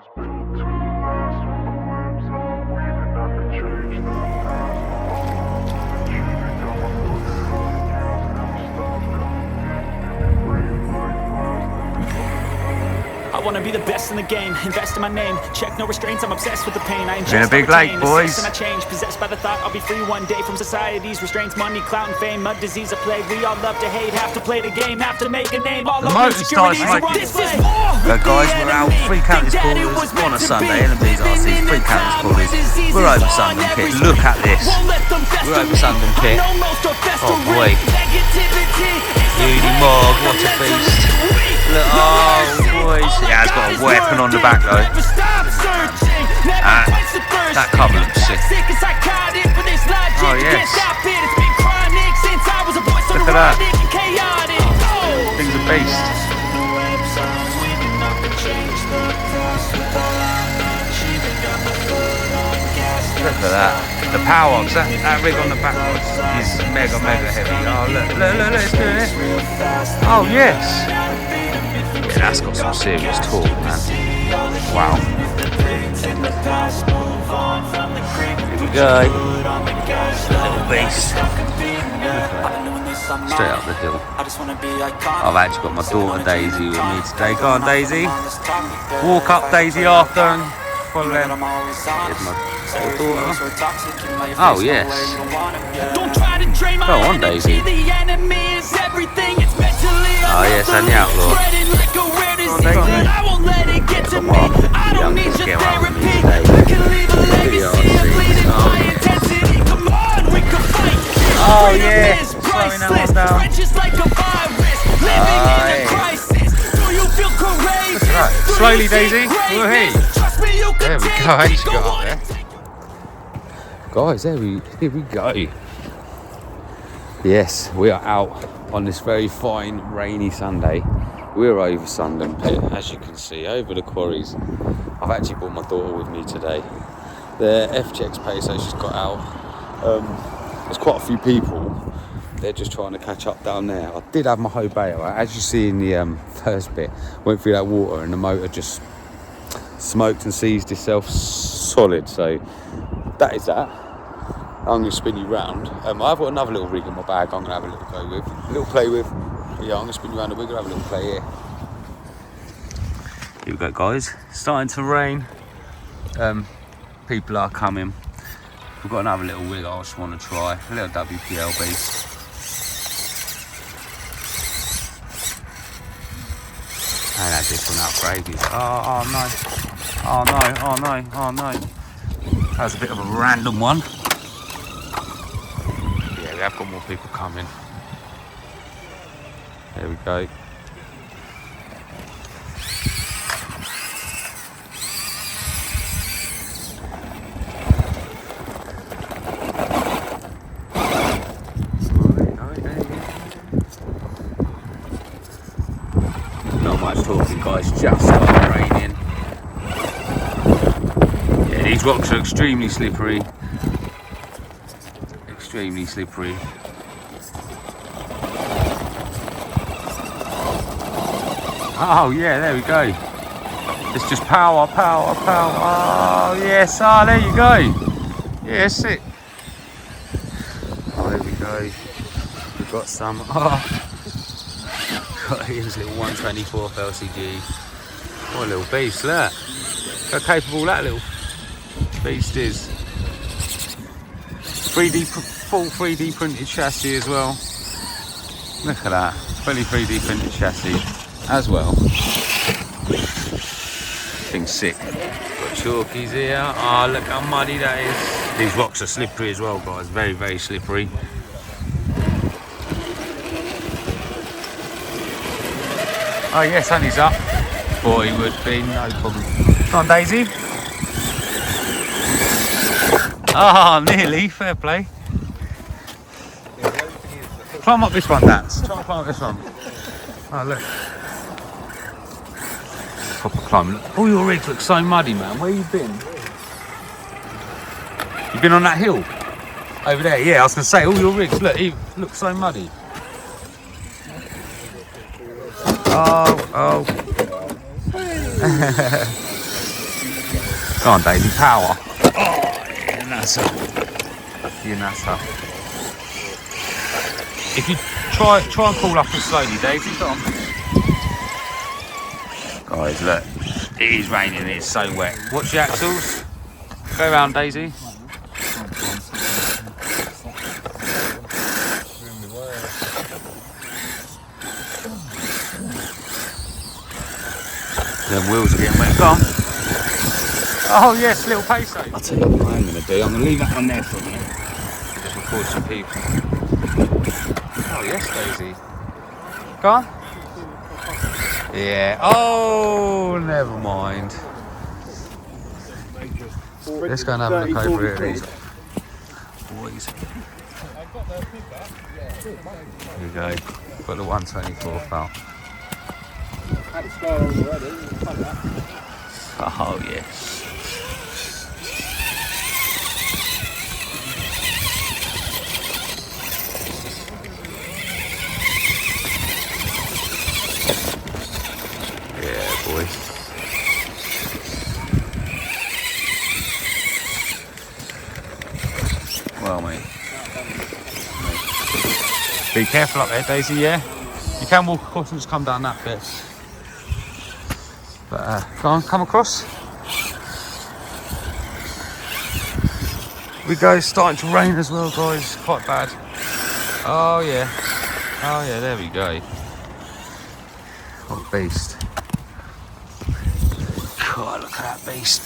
I wanna be the best in the game, invest in my name, check no restraints, I'm obsessed with the pain. I ingest, in a big lake, boys. And I change, possessed by the thought I'll be free one day from society's restraints, money, clout, and fame, mud, disease, a plague. We all love to hate, have to play the game, have to make a name. All the motor starts like this is war. Guys, we're out, 3 counties callers on a Sunday, L&Bs RC, 3 counties callers. We're over Sundon Pit, look at this. We're over Sundon Pit. Oh boy. Beauty Mog, what a beast. Look, oh boys. Yeah, it's got a weapon on the back though. That cover looks sick. Oh yes. Look at that. Thing's a beast. Look at that. The power ups, that rig on the back is mega heavy. Oh look, it's doing it. Oh yes. Yeah, that's got some serious torque, man. Wow. Here we go. Little beast. Straight up the hill. I've actually got my daughter Daisy with me today. Go on, Daisy. Walk up, Daisy, after and follow them. Here's my daughter. Oh, yes. Go on, Daisy. Oh, yes, and the outlaw. Oh, Daisy. Come on, the youngest girl out with me today. Oh, yeah. Slowing that one down. Look at that. Slowly, Daisy. Woohoo. There we go. How she got up there? Guys, here we go. Yes, we are out on this very fine rainy Sunday. We're over Sundon Pit, as you can see, over the quarries. I've actually brought my daughter with me today. The FGX pace, so she's got out. There's quite a few people. They're just trying to catch up down there. I did have my Hobeo, as you see in the first bit. Went through that water and the motor just smoked and seized itself solid. So that is that. I'm going to spin you round. I've got another little rig in my bag I'm going to have a little go with. A little play with. But yeah, I'm going to spin you around and we're going to have a little play here. Here we go, guys. Starting to rain. People are coming. We've got another little wig I just want to try. A little WPLB. And that different upgrade. Oh no. Oh no. That was a bit of a random one. Yeah, we have got more people coming. There we go. Not much talking, guys, just started raining. Yeah, these rocks are extremely slippery. Extremely slippery. Oh yeah, there we go. It's just power. Oh yes, there you go. Yes, it. Oh, there we go. We've got some. Got his little 124th LCG. What a little beast, look. How capable that little beast is. Full 3D printed chassis as well. Look at that. Fully 3D printed chassis as well. Thing's sick. Got chalkies here. Oh, look how muddy that is. These rocks are slippery as well, guys. Very slippery. Oh yes, and he's up. Thought he would be, no problem. Come on, Daisy. Ah, nearly. Fair play. Climb up this one, Dance. Try and climb up this one. Oh, look. Proper climbing. All your rigs look so muddy, man. Where you been? You been on that hill? Over there? Yeah, I was going to say, all your rigs, look so muddy. Oh. Go on, Daisy, power. Oh, you nutter. You nutter. If you try and pull up it slowly, Daisy, go on. Guys, look. It is raining, it's so wet. Watch the axles. Go round, Daisy. Them wheels are getting wet. Go on. Oh yes, little peso. I'll tell you what I'm going to do. I'm going to leave that one there for a minute. Just record some people. Oh yes, Daisy. Go on. Yeah. Oh, never mind. Let's go and have a look over here at these boys. Here we go. Got the 124 foul. Oh yes. Yeah, boy. Well, mate. Be careful up there, Daisy, yeah? You can walk across and just come down that bit. But, go on, come across. We go, starting to rain as well, guys. Quite bad. Oh, yeah. Oh, yeah, there we go. What a beast. God, look at that beast.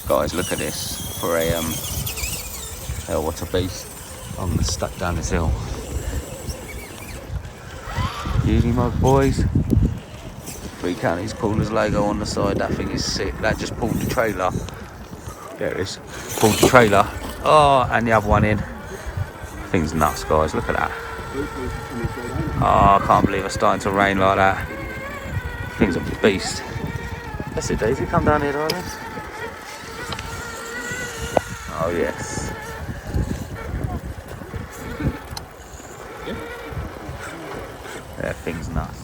Guys, look at this. For a, oh, what a beast. I'm stuck down this hill. Uni mug, boys. Three Counties Coolers logo on the side. That thing is sick. That just pulled the trailer. There it is. Pulled the trailer. Oh, and the other one in. Thing's nuts, guys. Look at that. Oh, I can't believe it's starting to rain like that. Thing's a beast. That's it, Daisy. Come down here, darling. Oh, yes. That thing's nuts.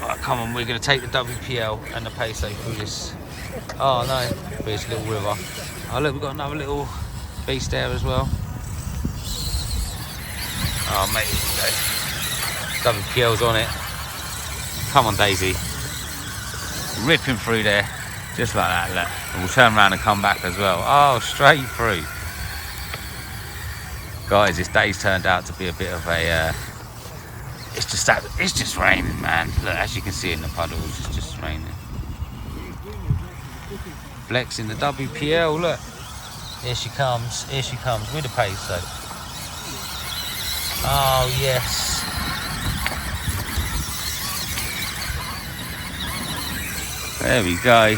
Right, come on, we're going to take the WPL and the Peso through this. Oh no, through this little river. Oh look, we've got another little beast there as well. Oh mate, WPL's on it. Come on, Daisy. Ripping through there, just like that, look. And we'll turn around and come back as well. Oh, straight through. Guys, this day's turned out to be a bit of a... it's just raining, man. Look, as you can see in the puddles, it's just raining. Flex in the WPL, look. Here she comes with a Peso. Oh, yes. There we go.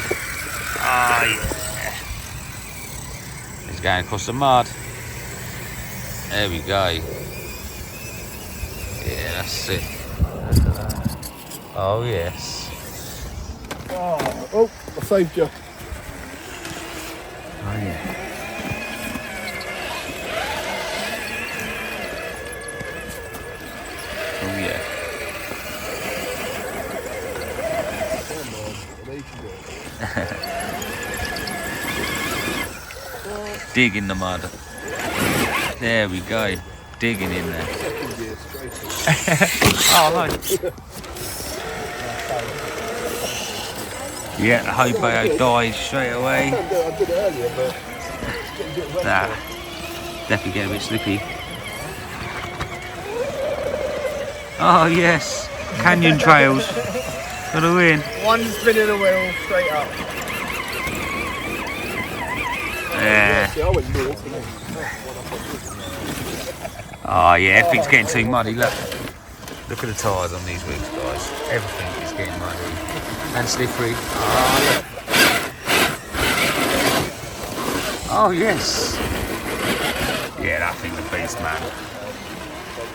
Oh, yeah. It's going across the mud. There we go. Yeah, that's it. Oh, yes. Oh, I saved you. Oh, yeah. Oh, yeah. Dig in the mud. There we go. Digging in there. Oh, no. Yeah, the Hobio died straight away. I did it earlier, but it's getting a bit wet. Nah, definitely getting a bit slippy. Oh yes, canyon trails for the win. One spinning the wheel straight up. Yeah. See, I went north, didn't Oh yeah, everything's getting too muddy. Look at the tyres on these wheels, guys. Everything is getting muddy and slippery. Oh yes. Yeah, that thing's a beast, man.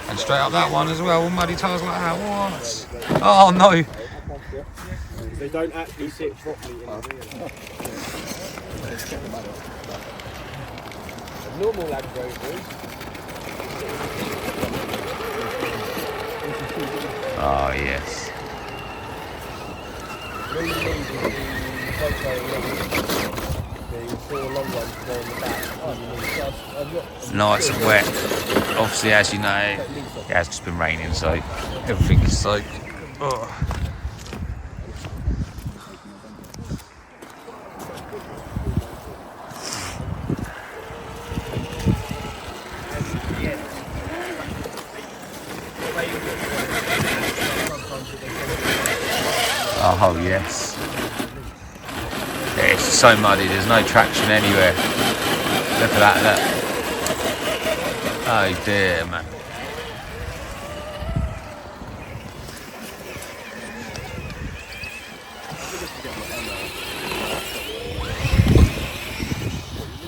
And straight up that one as well, with muddy tyres like that. What? Oh no. They don't actually sit properly in the wheel. Normal Land Rovers. Oh yes. 4 long ones to go on the back. Oh, you need just, I'm not, Nice and wet. Obviously, as you know, it has just been raining, so everything is soaked. Oh. Oh yes. Yeah, it's so muddy, there's no traction anywhere. Look at that, look. Oh dear, man.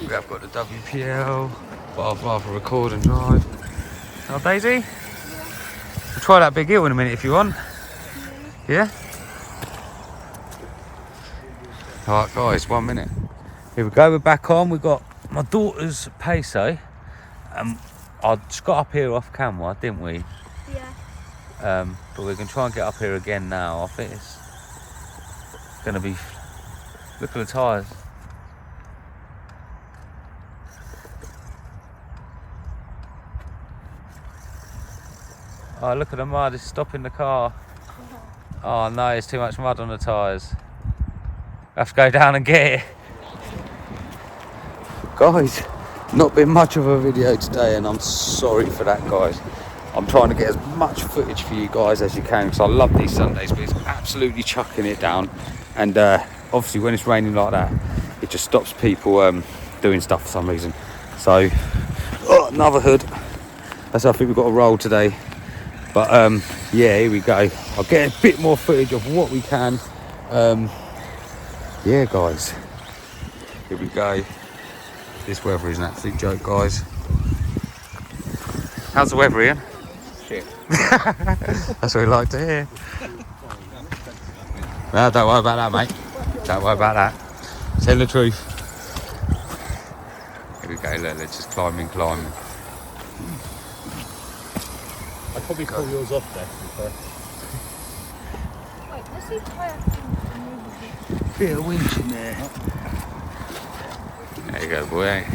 We have got the WPL, bar for record and drive. Oh, Daisy? We'll try that big hill in a minute if you want. Yeah? Alright guys, 1 minute. Here we go, we're back on. We've got my daughter's peso. I just got up here off camera, didn't we? Yeah. But we're going to try and get up here again now. I think it's going to be... Look at the tyres. Oh, look at the mud, it's stopping the car. Oh no, there's too much mud on the tyres. I have to go down and get it. Guys, not been much of a video today, and I'm sorry for that, guys. I'm trying to get as much footage for you guys as you can, because I love these Sundays, but it's absolutely chucking it down. And obviously when it's raining like that, it just stops people doing stuff for some reason. So, another hood. That's how I think we've got to roll today. But yeah, here we go. I'll get a bit more footage of what we can. Yeah, guys, here we go. This weather is an absolute joke, guys. How's the weather, Ian? shit. That's what we like to hear. Well, don't worry about that, mate. Don't worry about that. Tell the truth. Here we go, look, let's just climb. I'd probably pull yours off there, to be fair. Wait, let's see if I have Bit of winch in there. There you go, boy.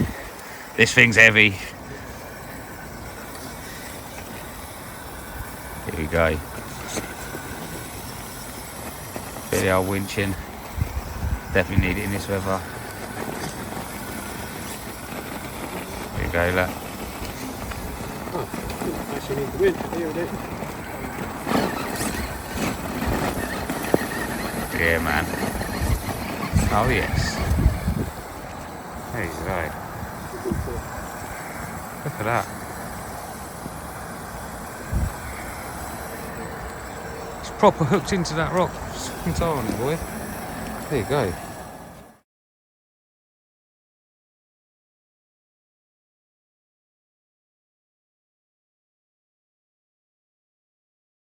This thing's heavy. Here we go. Bit of old winching. Definitely need it in this weather. Here you go, look. Oh, actually need the wind. Here it is. Yeah, man. Oh, yes. There you go. Look at that. It's proper hooked into that rock. It's on it, boy. There you go.